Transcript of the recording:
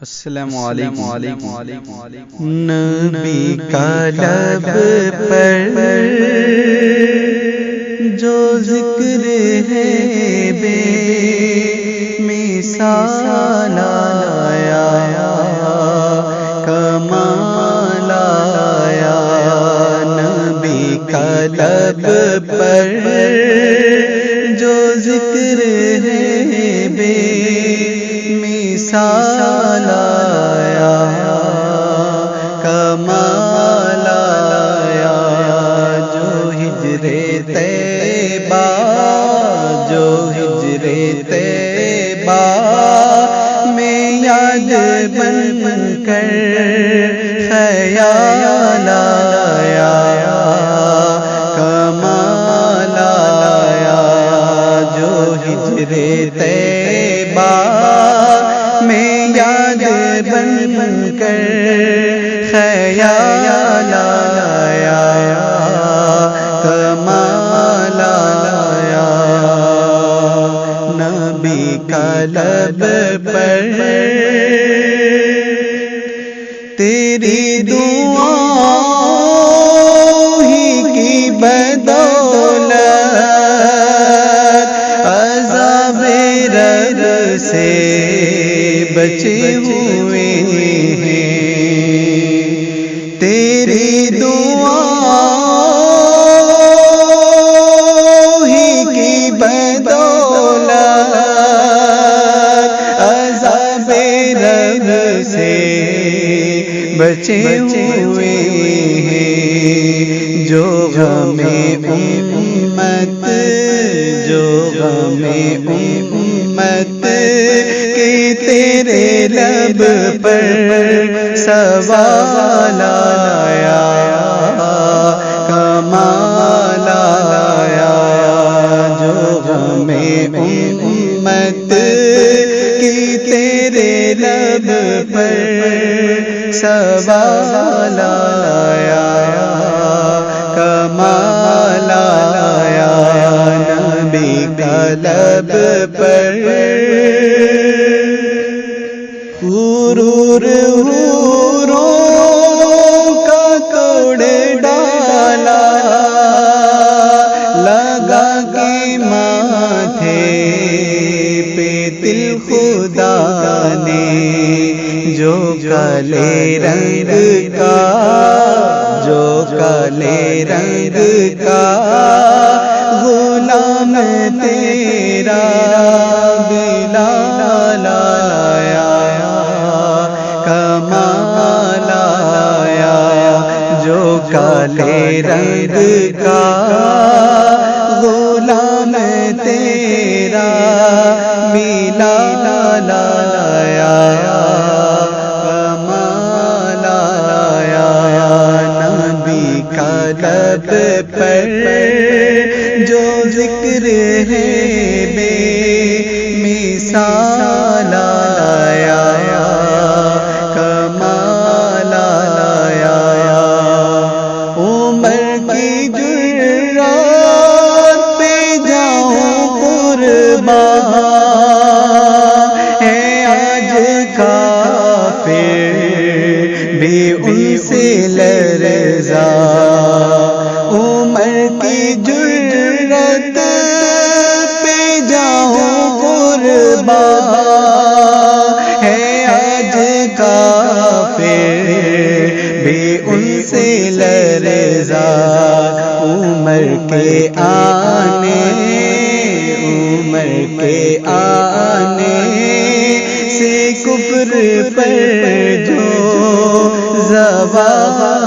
السلام علیکم۔ نبی کا لب پر جو ذکر ہے بے مثال آیا، کمال آیا۔ نبی کا لب پر جو ذکر ہے بے مثال آیا، کمال آیا۔ جو ہجر طیبہ، جو ہجر طیبہ میں یاد بن کر خیال آیا، کمال آیا۔ جو ہجر طیبہ میں یاد بن کر خیال آیا، کمال آیا۔ نبی کا لب پر تیری دعا ہی کی بدولت عذاب رب سے بچے ہوئے ہیں۔ تیری دعا ہی کی بدولت عذاب رب سے بچے ہوئے ہیں۔ جو غم امت، جو غم امت کہ تیرے لب پر سوال آیا، کمال آیا۔ جو غم امت کہ تیرے لب پر سوال آیا، کمال آیا۔ نبی کا لب پر غرور حوروں کا کوڑ ڈالا، لگا کے ماتھے پہ دل خدا نے۔ جو کالے رنگ کا، جو کالے رنگ کا غلام تیرا بلال آیا، کمال آیا۔ جو کالے رنگ کا غلام تیرا بلال آیا، کمال آیا۔ نبی کا لب پر جو ذکر ہے بے مثال آیا، کمال آیا۔ عمر کی جرات پہ جاؤں قربان ہے آج کافر بھی ان سے لرزا۔ عمر کی جرات پہ جاؤں قربان ہے آج کافر بھی ان سے لرزا۔ عمر کے آنے، عمر کے آنے سے کفر پر جو زوال